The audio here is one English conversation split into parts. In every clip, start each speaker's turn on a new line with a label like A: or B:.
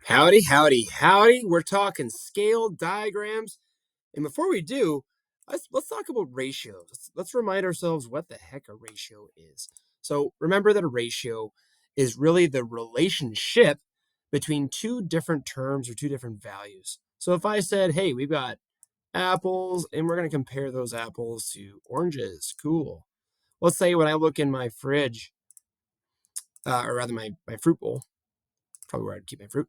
A: Howdy, howdy, howdy. We're talking scale diagrams. And before we do, let's talk about ratios. Let's remind ourselves what the heck a ratio is. So remember that a ratio is really the relationship between two different terms or two different values. So if I said, hey, we've got apples and we're going to compare those apples to oranges, cool. Let's say when I look in my fridge, or rather my fruit bowl, probably where I'd keep my fruit.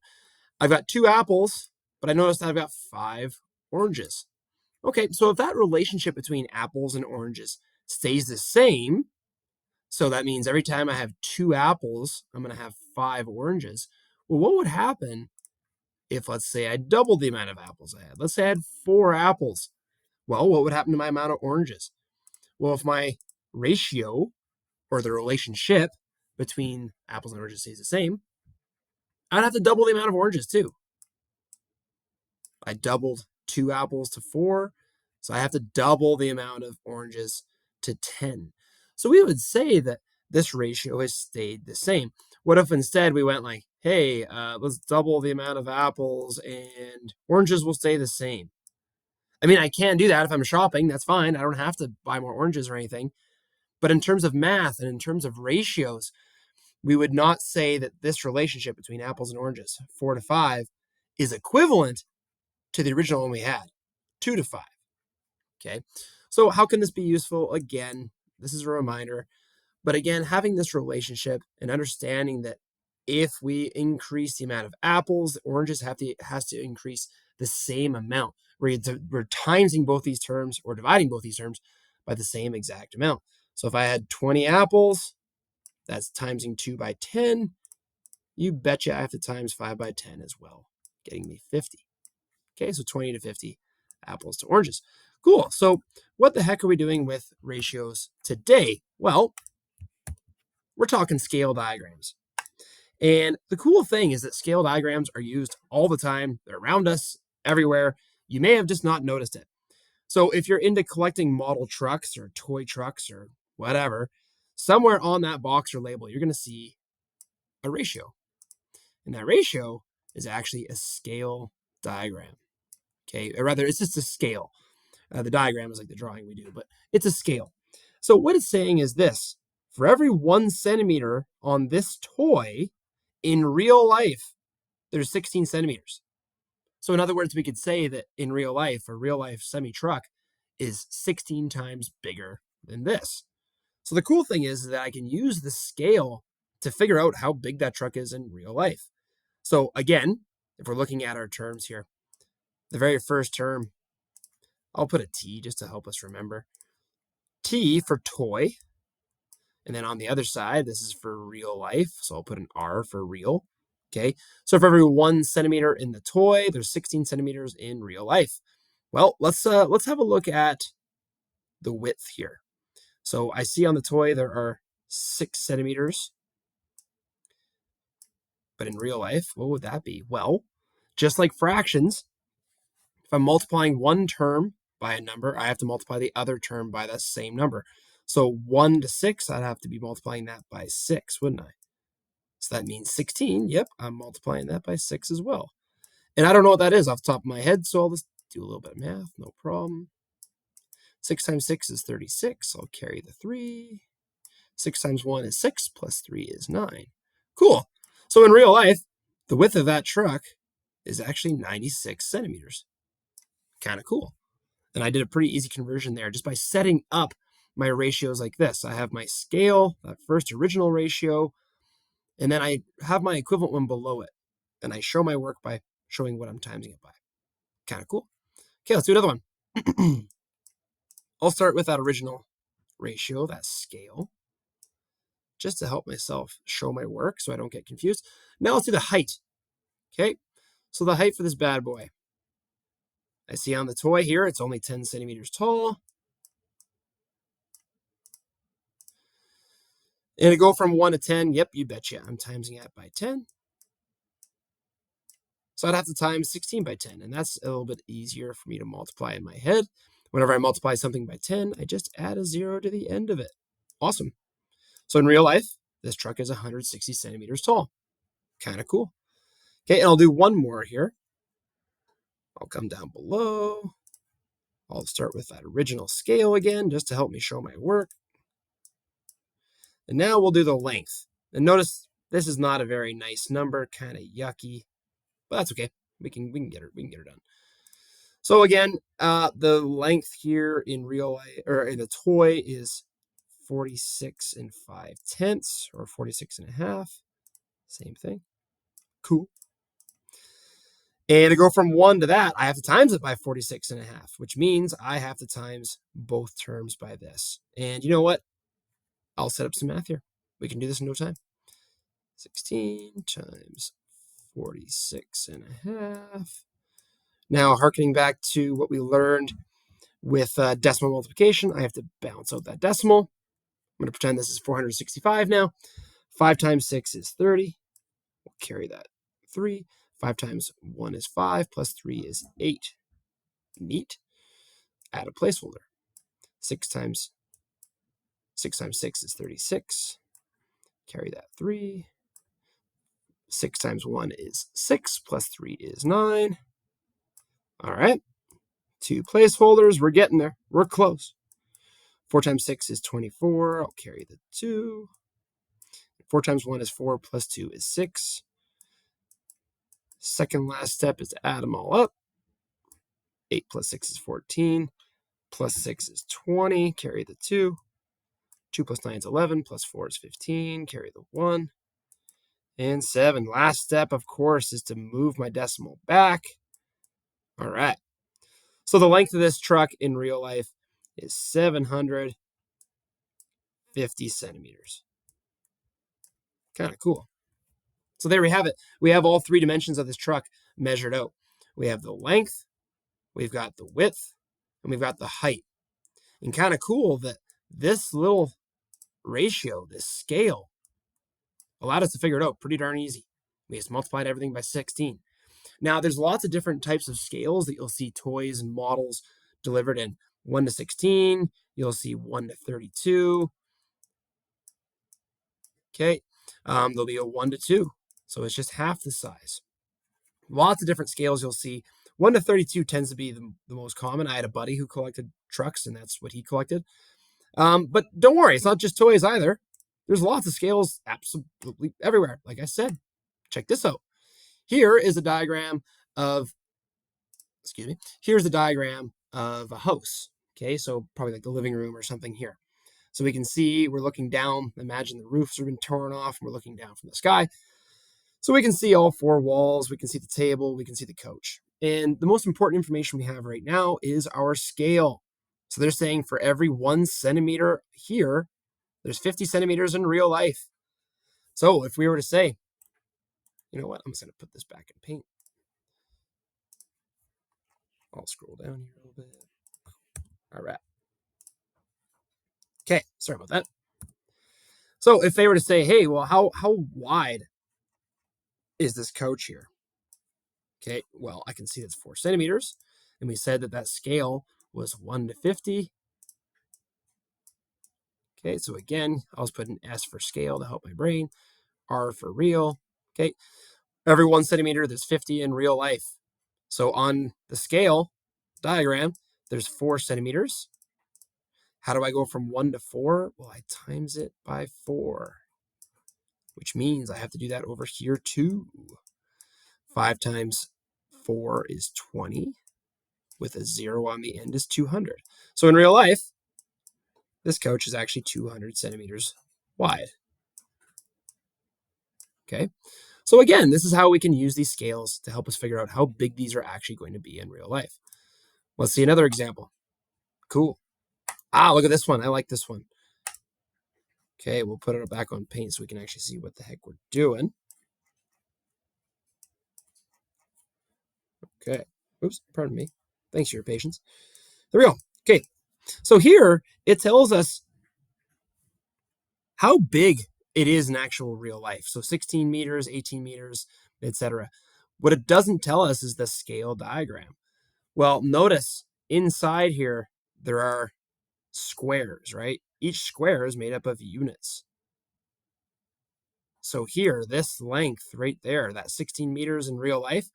A: I've got two apples, but I noticed I've got five oranges. Okay, so if that relationship between apples and oranges stays the same, so that means every time I have two apples, I'm going to have five oranges. Well, what would happen if, let's say, I doubled the amount of apples I had? Let's say I had four apples. Well, what would happen to my amount of oranges? Well, if my ratio or the relationship between apples and oranges stays the same, I'd have to double the amount of oranges too. I doubled two apples to four, so I have to double the amount of oranges to 10. So we would say that this ratio has stayed the same. What if instead we went like, hey, let's double the amount of apples and oranges will stay the same? I mean, I can do that if I'm shopping. That's fine. I don't have to buy more oranges or anything. But in terms of math and in terms of ratios, we would not say that this relationship between apples and oranges, 4 to 5, is equivalent to the original one we had, 2 to 5. Okay. So how can this be useful? Again, this is a reminder, but again, having this relationship and understanding that if we increase the amount of apples, oranges has to increase the same amount. We're timesing both these terms or dividing both these terms by the same exact amount. So if I had 20 apples, that's timesing 2 by 10. You betcha I have to times 5 by 10 as well, getting me 50. Okay, so 20 to 50 apples to oranges. Cool. So what the heck are we doing with ratios today? Well, we're talking scale diagrams. And the cool thing is that scale diagrams are used all the time. They're around us everywhere. You may have just not noticed it. So if you're into collecting model trucks or toy trucks or whatever, somewhere on that box or label, you're going to see a ratio. And that ratio is actually a scale diagram. Okay, or rather, it's just a scale. The diagram is like the drawing we do, but it's a scale. So what it's saying is this: for every 1 centimeter on this toy in real life, there's 16 centimeters. So in other words, we could say that in real life, a real life semi truck is 16 times bigger than this. So the cool thing is that I can use the scale to figure out how big that truck is in real life. So again, if we're looking at our terms here, the very first term, I'll put a T just to help us remember. T for toy. And then on the other side, this is for real life. So I'll put an R for real. Okay. So for every 1 centimeter in the toy, there's 16 centimeters in real life. Well, let's have a look at the width here. So I see on the toy there are 6 centimeters. But in real life, what would that be? Well, just like fractions, if I'm multiplying one term by a number, I have to multiply the other term by that same number. So 1 to 6, I'd have to be multiplying that by 6, wouldn't I? So that means 16. Yep, I'm multiplying that by 6 as well. And I don't know what that is off the top of my head, so I'll just do a little bit of math, no problem. 6 times 6 is 36. I'll carry the 3. 6 times 1 is 6, plus 3 is 9. Cool. So in real life, the width of that truck is actually 96 centimeters. Kind of cool. And I did a pretty easy conversion there just by setting up my ratios like this. I have my scale, that first original ratio, and then I have my equivalent one below it. And I show my work by showing what I'm timesing it by. Kind of cool. Okay, let's do another one. I'll start with that original ratio, that scale, just to help myself show my work so I don't get confused. Now let's do the height. Okay, so the height for this bad boy. I see on the toy here, it's only 10 centimeters tall. And to go from 1 to 10, yep, you betcha. I'm timesing that by 10. So I'd have to times 16 by 10, and that's a little bit easier for me to multiply in my head. Whenever I multiply something by 10, I just add a 0 to the end of it. Awesome. So in real life, this truck is 160 centimeters tall. Kind of cool. Okay, and I'll do one more here. I'll come down below. I'll start with that original scale again, just to help me show my work. And now we'll do the length. And notice this is not a very nice number, kind of yucky, but that's okay. We can get her done. So again, the length here in real life, or in the toy, is 46 5/10, or 46 1/2. Same thing. Cool. And to go from 1 to that, I have to times it by 46 1/2, which means I have to times both terms by this. And you know what? I'll set up some math here. We can do this in no time. 16 times 46 1/2. Now, harkening back to what we learned with decimal multiplication, I have to balance out that decimal. I'm going to pretend this is 465 now. 5 times 6 is 30. We'll carry that 3. 5 times 1 is 5, plus 3 is 8. Neat. Add a placeholder. 6 times 6 is 36. Carry that 3. 6 times 1 is 6, plus 3 is 9. All right. 2 placeholders. We're getting there. We're close. 4 times 6 is 24. I'll carry the 2. 4 times 1 is 4, plus 2 is 6. Second last step is to add them all up. 8 plus 6 is 14. Plus 6 is 20. Carry the 2. 2 plus 9 is 11. Plus 4 is 15. Carry the 1. And 7. Last step, of course, is to move my decimal back. All right. So the length of this truck in real life is 750 centimeters. Kind of cool. So there we have it. We have all 3 dimensions of this truck measured out. We have the length, we've got the width, and we've got the height. And kind of cool that this little ratio, this scale, allowed us to figure it out pretty darn easy. We just multiplied everything by 16. Now, there's lots of different types of scales that you'll see toys and models delivered in. 1 to 16, you'll see 1 to 32. Okay, there'll be a 1 to 2, so it's just half the size. Lots of different scales you'll see. 1 to 32 tends to be the most common. I had a buddy who collected trucks, and that's what he collected. But don't worry, it's not just toys either. There's lots of scales absolutely everywhere. Like I said, check this out. Here is a diagram of, here's a diagram of a house. Okay, so probably like the living room or something here. So we can see we're looking down. Imagine the roofs have been torn off, and we're looking down from the sky. So we can see all 4 walls. We can see the table. We can see the coach. And the most important information we have right now is our scale. So they're saying for every 1 centimeter here, there's 50 centimeters in real life. So if we were to say, you know what, I'm just going to put this back in paint. I'll scroll down here a little bit. All right. Okay, sorry about that. So if they were to say, hey, well, how wide is this coach here? Okay, well, I can see it's 4 centimeters. And we said that that scale was 1 to 50. Okay, so again, I'll just put an S for scale to help my brain. R for real. Okay, every 1 centimeter, there's 50 in real life. So on the scale diagram, there's 4 centimeters. How do I go from 1 to 4? Well, I times it by 4, which means I have to do that over here too. 5 times 4 is 20, with a 0 on the end is 200. So in real life, this coach is actually 200 centimeters wide. Okay, so again, this is how we can use these scales to help us figure out how big these are actually going to be in real life. Let's see another example. Cool. Look at this one. I like this one. Okay, we'll put it back on paint so we can actually see what the heck we're doing. Okay. Oops, pardon me. Thanks for your patience. There we go. Okay, so here it tells us how big it is in actual real life. So 16 meters, 18 meters, etc. What it doesn't tell us is the scale diagram. Well, notice inside here, there are squares, right? Each square is made up of units. So here, this length right there, that 16 meters in real life,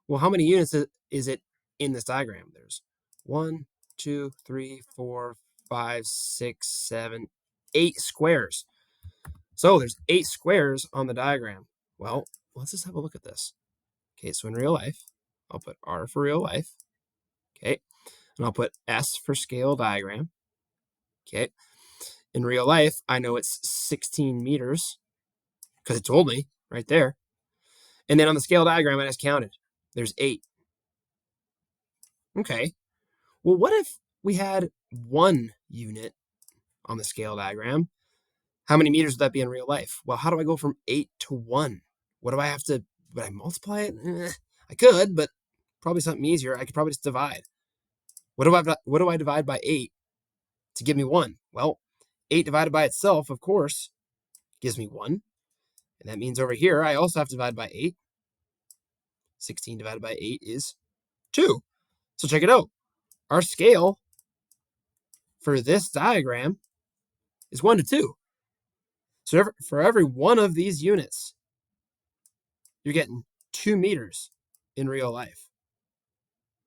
A: well, how many units is it in this diagram? There's 1, 2, 3, 4, 5, 6, 7, 8 squares. So there's 8 squares on the diagram. Well, let's just have a look at this. Okay, so in real life, I'll put R for real life. Okay, and I'll put S for scale diagram. Okay, in real life, I know it's 16 meters because it told me right there. And then on the scale diagram, I just counted. There's 8. Okay, well, what if we had 1 unit on the scale diagram? How many meters would that be in real life? Well, how do I go from 8 to 1? What do I have to, would I multiply it? I could, but probably something easier. I could probably just divide. What do I divide by 8 to give me 1? Well, 8 divided by itself, of course, gives me 1. And that means over here, I also have to divide by 8. 16 divided by 8 is 2. So check it out. Our scale for this diagram is 1 to 2. So for every one of these units, you're getting 2 meters in real life.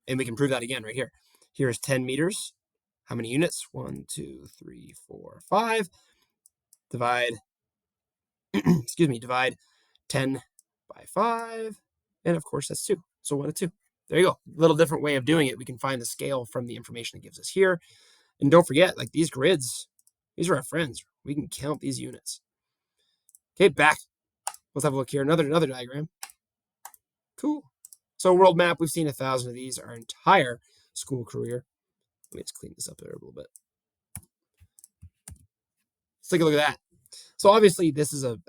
A: And we can prove that again right here. Here's 10 meters. How many units? 1, 2, 3, 4, 5. Divide, divide 10 by 5. And of course, that's 2. So 1 to 2. There you go. A little different way of doing it. We can find the scale from the information it gives us here. And don't forget, like these grids, these are our friends. We can count these units. Okay, back. Let's have a look here. Another diagram. Cool. So world map, we've seen 1,000 of these our entire school career. Let me just clean this up there a little bit. Let's take a look at that. So obviously this is a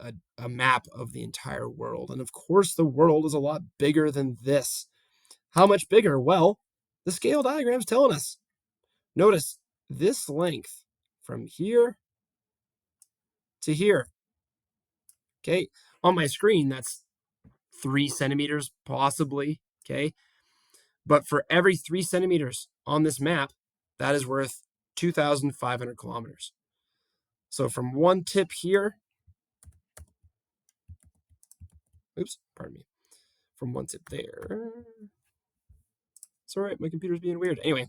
A: map of the entire world. And of course the world is a lot bigger than this. How much bigger? Well, the scale diagram's telling us. Notice this length from here to here. Okay, on my screen, that's 3 centimeters possibly. Okay, but for every 3 centimeters on this map, that is worth 2,500 kilometers. So from one tip here, oops, pardon me, from one tip there. It's all right, my computer's being weird. Anyway,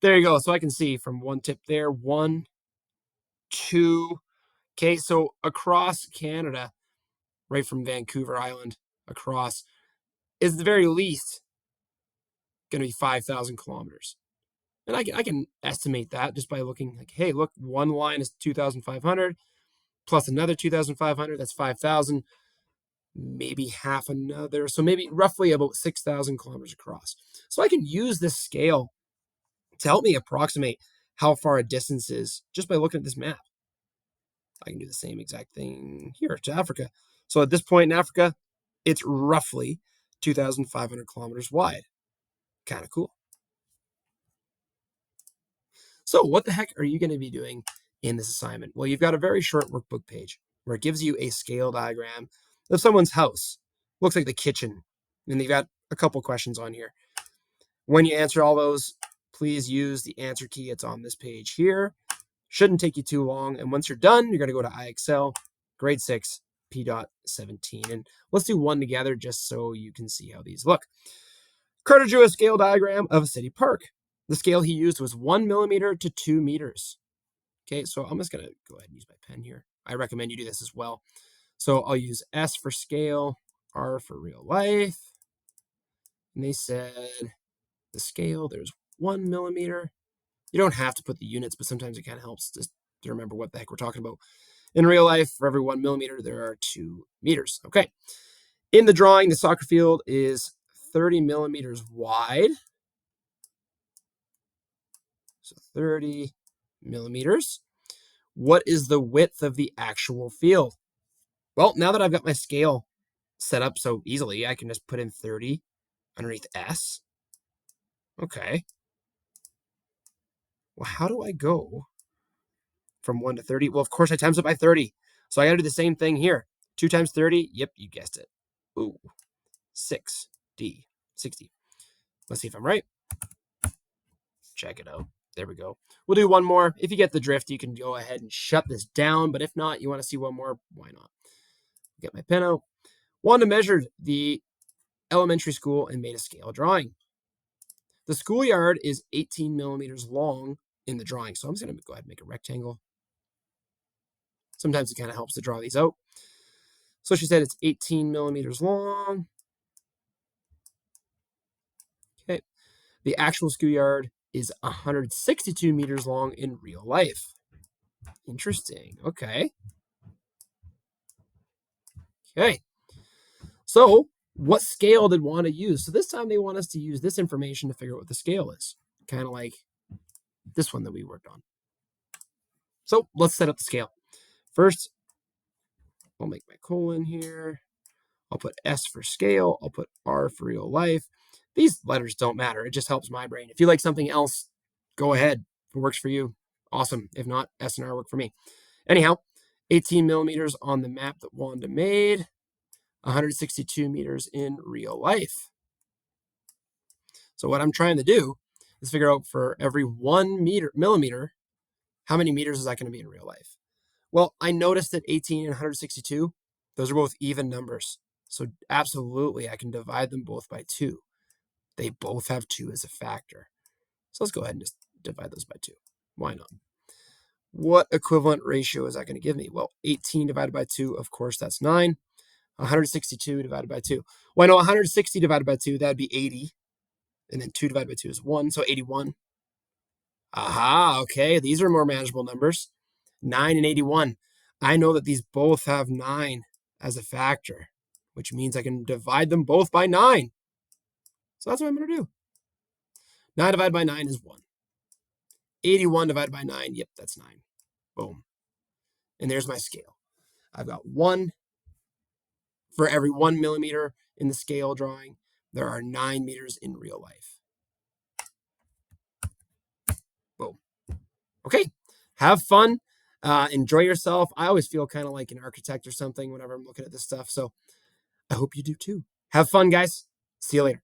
A: there you go. So I can see from one tip there, 1, 2. Okay, so across Canada, right from Vancouver Island across, is at the very least going to be 5,000 kilometers. And I can estimate that just by looking like, hey, look, one line is 2,500 plus another 2,500. That's 5,000, maybe half another. So maybe roughly about 6,000 kilometers across. So I can use this scale to help me approximate how far a distance is just by looking at this map. I can do the same exact thing here to Africa. So at this point in Africa, it's roughly 2,500 kilometers wide. Kind of cool. So what the heck are you going to be doing in this assignment? Well, you've got a very short workbook page where it gives you a scale diagram of someone's house. Looks like the kitchen. And they've got a couple questions on here. When you answer all those, please use the answer key. It's on this page here. Shouldn't take you too long. And once you're done, you're going to go to IXL, grade 6, P.17. And let's do one together just so you can see how these look. Carter drew a scale diagram of a city park. The scale he used was 1 millimeter to 2 meters. Okay, so I'm just going to go ahead and use my pen here. I recommend you do this as well. So I'll use S for scale, R for real life. And they said the scale, there's 1 millimeter. You don't have to put the units, but sometimes it kind of helps just to remember what the heck we're talking about. In real life, for every 1 millimeter, there are 2 meters. Okay. In the drawing, the soccer field is 30 millimeters wide. So 30 millimeters. What is the width of the actual field? Well, now that I've got my scale set up so easily, I can just put in 30 underneath S. Okay. Well, how do I go from 1 to 30? Well, of course, I times it by 30. So I got to do the same thing here. 2 times 30. Yep, you guessed it. Ooh, 6D, 60. Let's see if I'm right. Check it out. There we go. We'll do one more. If you get the drift, you can go ahead and shut this down. But if not, you want to see one more, why not? Get my pen out. Wanda measured the elementary school and made a scale drawing. The schoolyard is 18 millimeters long in the drawing. So I'm just going to go ahead and make a rectangle. Sometimes it kind of helps to draw these out. So she said it's 18 millimeters long. Okay. The actual schoolyard is 162 meters long in real life. Interesting. Okay. Okay. So what scale did Wanda use? So this time they want us to use this information to figure out what the scale is. Kind of like this one that we worked on. So let's set up the scale. First, I'll make my colon here. I'll put S for scale. I'll put R for real life. These letters don't matter. It just helps my brain. If you like something else, go ahead. If it works for you, awesome. If not, S and R work for me. Anyhow, 18 millimeters on the map that Wanda made, 162 meters in real life. So what I'm trying to do is figure out for every 1 millimeter, how many meters is that going to be in real life? Well, I noticed that 18 and 162, those are both even numbers. So absolutely, I can divide them both by 2. They both have 2 as a factor. So let's go ahead and just divide those by 2. Why not? What equivalent ratio is that going to give me? Well, 18 divided by 2, of course, that's 9. 162 divided by 2. Well, I know 160 divided by 2, that would be 80. And then 2 divided by 2 is 1, so 81. Aha, okay, these are more manageable numbers. 9 and 81. I know that these both have 9 as a factor, which means I can divide them both by 9. So that's what I'm going to do. 9 divided by 9 is 1. 81 divided by 9, yep, that's 9. Boom. And there's my scale. I've got 1 for every 1 millimeter in the scale drawing. There are 9 meters in real life. Boom. Okay, have fun. Enjoy yourself. I always feel kind of like an architect or something whenever I'm looking at this stuff. So I hope you do too. Have fun, guys. See you later.